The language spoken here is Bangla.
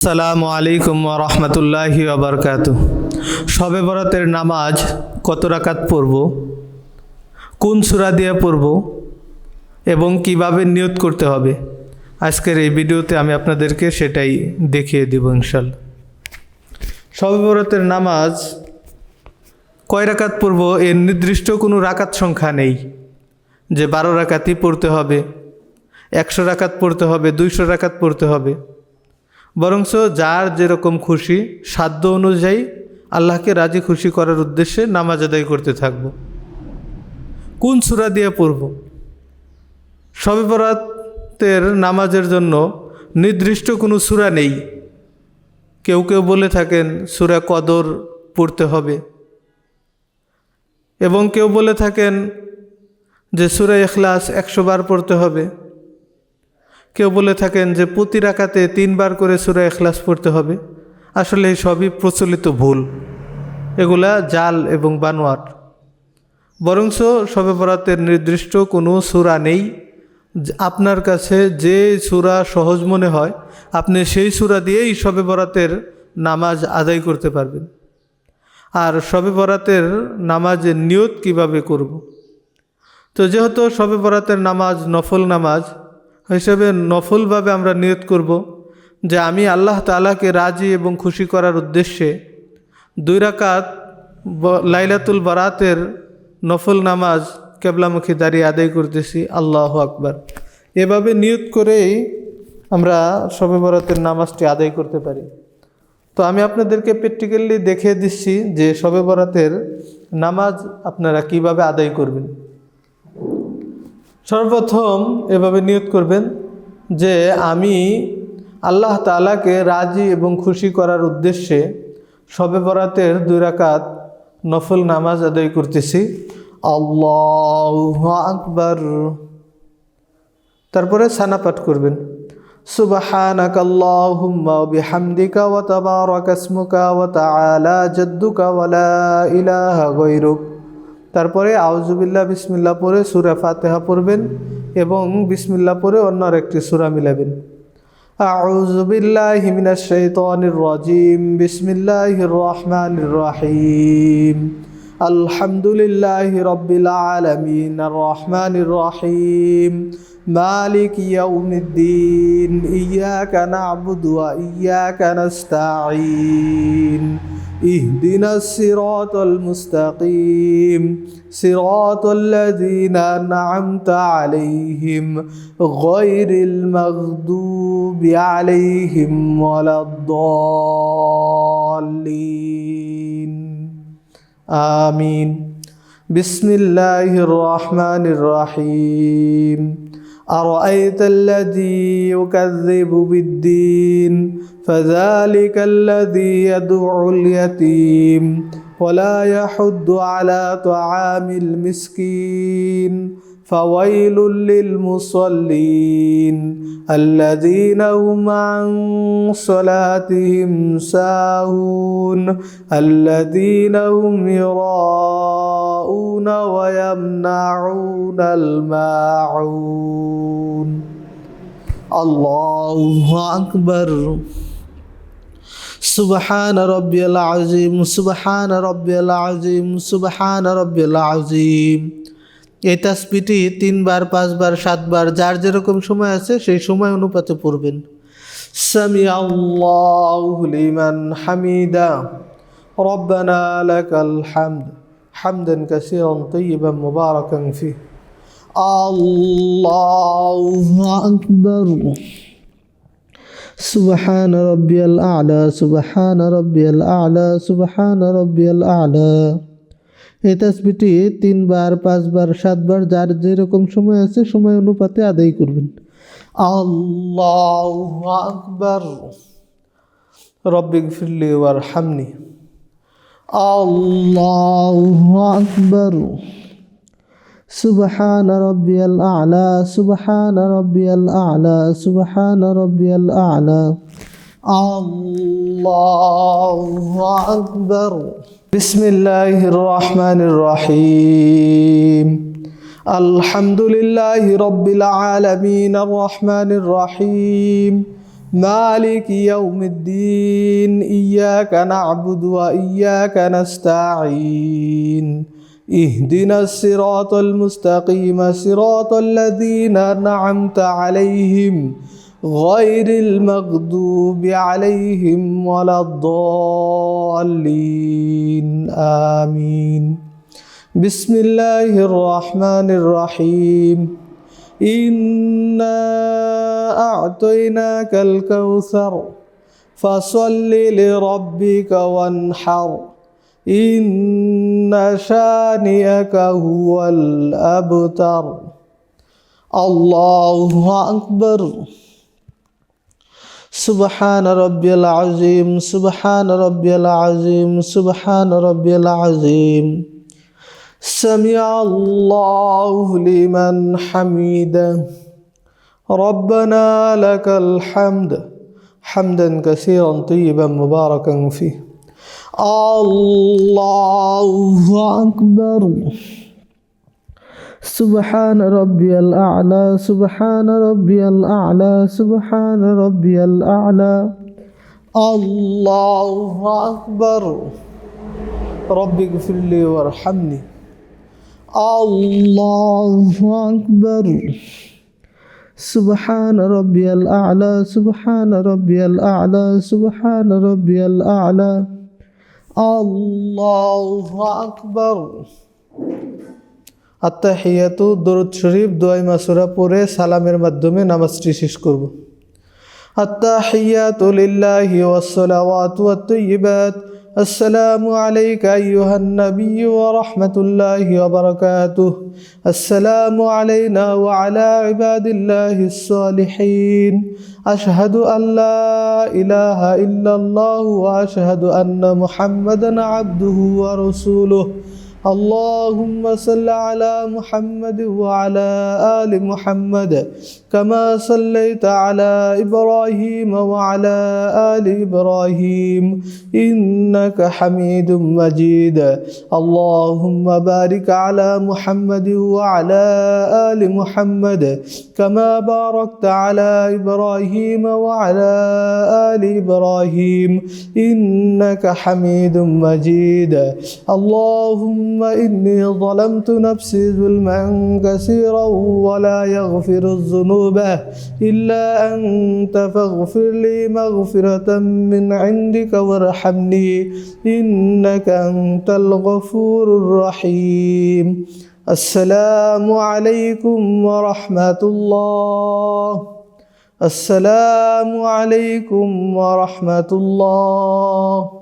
আসসালামু আলাইকুম ওয়া রাহমাতুল্লাহি ওয়া বারাকাতুহু। শবে বরাতের নামাজ কত রাকাত পড়ব, কোন সূরা দিয়ে পড়ব এবং কিভাবে নিয়ত করতে হবে, আজকের এই ভিডিওতে আমি আপনাদেরকে সেটাই দেখিয়ে দেব ইনশাআল্লাহ। শবে বরাতের নামাজ কয় রাকাত পড়ব এর নির্দিষ্ট কোনো রাকাত সংখ্যা নেই যে 12 রাকাতই পড়তে হবে, 100 রাকাত পড়তে হবে, 200 রাকাত পড়তে হবে। বরঞ্চ যার যেরকম খুশি সাধ্য অনুযায়ী আল্লাহকে রাজি খুশি করার উদ্দেশ্যে নামাজ আদায় করতে থাকব। কোন সূরা দিয়ে পড়ব? শবে বরাতের নামাজের জন্য নির্দিষ্ট কোনো সূরা নেই। কেউ কেউ বলে থাকেন সূরা কদর পড়তে হবে, এবং কেউ বলে থাকেন যে সূরা ইখলাস 100 বার পড়তে হবে। কেউ বলে থাকেন যে প্রতি রাকাতে 3 বার করে সূরা ইখলাস পড়তে হবে। আসলে এই সবই প্রচলিত ভুল, এগুলা জাল এবং বানোয়াট। বরঞ্চ শবে বরাতের নির্দিষ্ট কোনো সূরা নেই। আপনার কাছে যে সূরা সহজ মনে হয় আপনি সেই সূরা দিয়েই শবে বরাতের নামাজ আদায় করতে পারবেন। আর শবে বরাতের নামাজের নিয়ত কিভাবে করব? তো যেহেতু শবে বরাতের নামাজ নফল নামাজ হিসেবে নফলভাবে আমরা নিয়ত করব যে আমি আল্লাহ তাআলাকে রাজি এবং খুশি করার উদ্দেশ্যে 2 রাকাত লাইলাতুল বারাতের নফল নামাজ কেবলামুখী দাঁড়িয়ে আদায় করতেছি, আল্লাহু আকবার। এভাবে নিয়ত করেই আমরা শবে বরাতের নামাজটি আদায় করতে পারি। তো আমি আপনাদেরকে প্র্যাকটিক্যালি দেখিয়ে দিচ্ছি যে শবে বরাতের নামাজ আপনারা কিভাবে আদায় করবেন। সর্বপ্রথম এভাবে নিয়ত করবেন যে আমি আল্লাহ তাআলাকে রাজি এবং খুশি করার উদ্দেশ্যে শবে বরাতের 2 রাকাত নফল নামাজ আদায় করতেছি, আল্লাহু আকবার। তারপরে সানা পাঠ করবেন, সুবহানাকাল্লাহুম্মা ওয়া বিহামদিকা ওয়া তাবারাকা ইসমুকা ওয়া তাআলা জাদ্দুকা ওয়া লা ইলাহা গায়রুক। তারপরে আউযুবিল্লাহ বিসমিল্লাহ পড়ে সূরা ফাতিহা পড়বেন এবং বিসমিল্লাহ পড়ে অন্য আরেকটি সূরা মিলাবেন। আউযু বিল্লাহি মিনাশ শাইতানির রাজিম, বিসমিল্লাহির রহমানির রহিম, আলহামদুলিল্লাহি রাব্বিল আলামিন, আর রহমানির রহিম, মালিক ইয়াউমিদ্দিন, ইয়াকা না'বুদু ওয়া ইয়াকা নাস্তাঈন, ইহদিনাস সিরাতাল মুস্তাকিম, সিরাতাল লাযীনা আন'আমতা আলাইহিম গায়রিল মাগদুবি আলাইহিম ওয়ালাদ-দাল্লিন। আমিন। বিসমিল্লাহির রহমানির রহিম। أرأيت الذي يكذب بالدين فذلك الذي يدعو اليتيم ولا يحض على طعام المسكين فويل للمصلين الذين هم عن صلاتهم ساهون الذين هم يراءون ويمنعون الماعون। الله أكبر। سبحان ربي العظيم، سبحان ربي العظيم، سبحان ربي العظيم। এই তাসবিহটি 3 বার, 5 বার, 7 বার যার যেরকম সময় আছে সেই সময় অনুপাতে পড়বেন। সামি আল্লাহু লিমান হামিদা, রব্বানা লাকাল হামদ, হামদান কাসীরান তাইয়িবান মুবারাকান ফিহি, আল্লাহু আকবার। সুবহান রাব্বিয়াল আ'লা, সুবহান রাব্বিয়াল আ'লা, সুবহান রাব্বিয়াল আ'লা। এই তাসবিহটি 3 বার, 5 বার, 7 বার যার যেরকম সময় আছে সময় অনুপাতে আদায় করবেন। আল্লাহু আকবার। রব্বিগফিরলি ওয়ারহামনি, আল্লাহু আকবার। সুবহান রাব্বিয়াল আ'লা, সুবহান রাব্বিয়াল আ'লা, সুবহান রাব্বিয়াল আ'লা, আল্লাহু আকবার। বিসমিল্লাহির রহমানির রহিম, আলহামদুলিল্লাহি রাব্বিল আলামিন, আর রহমানির রহিম, مالك يوم الدين إياك نعبد وإياك نستعين اهدنا الصراط المستقيم صراط الذين أنعمت عليهم غير المغضوب عليهم ولا الضالين آمين بسم الله الرحمن الرحيم إنا أعطيناك الكوثر فصل لربك وانحر إن شانئك هو الأبتر الله أكبر سبحان ربي العظيم سبحان ربي العظيم سبحان ربي العظيم سمع الله لمن حمده ربنا لك الحمد حمدا كثيرا طيبا مباركا فيه الله أكبر سبحان ربي الأعلى سبحان ربي الأعلى سبحان ربي الأعلى الله أكبر رب اغفر لي وارحمني الله أكبر سبحان ربي الأعلى سبحان ربي الأعلى سبحان ربي الأعلى الله أكبر আত্তাহিয়াতু দরুদ শরীফ দোয়া মাসুরা পড়ে সালামের মাধ্যমে নামাজটি শেষ করব। আত্তাহিয়াতু লিল্লাহি ওয়াস সালাওয়াতু ওয়াত তাইয়্যিবাত السلام عليك أيها النبي ورحمة الله وبركاته السلام علينا وعلى عباد الله الصالحين أشهد أن لا إله إلا الله وأشهد أن محمدا عبده ورسوله اللهم صل على محمد وعلى آل محمد كما صليت على إبراهيم وعلى آل إبراهيم إنك حميد مجيد اللهم بارك على محمد وعلى آل محمد كما باركت على إبراهيم وعلى آل إبراهيم إنك حميد مجيد اللهم إني ظلمت نفسي ظلما كثيرا ولا يغفر الذنوب إلا أنت فاغفر لي مغفرة من عندك وارحمني إنك أنت الغفور الرحيم السلام عليكم ورحمة الله السلام عليكم ورحمة الله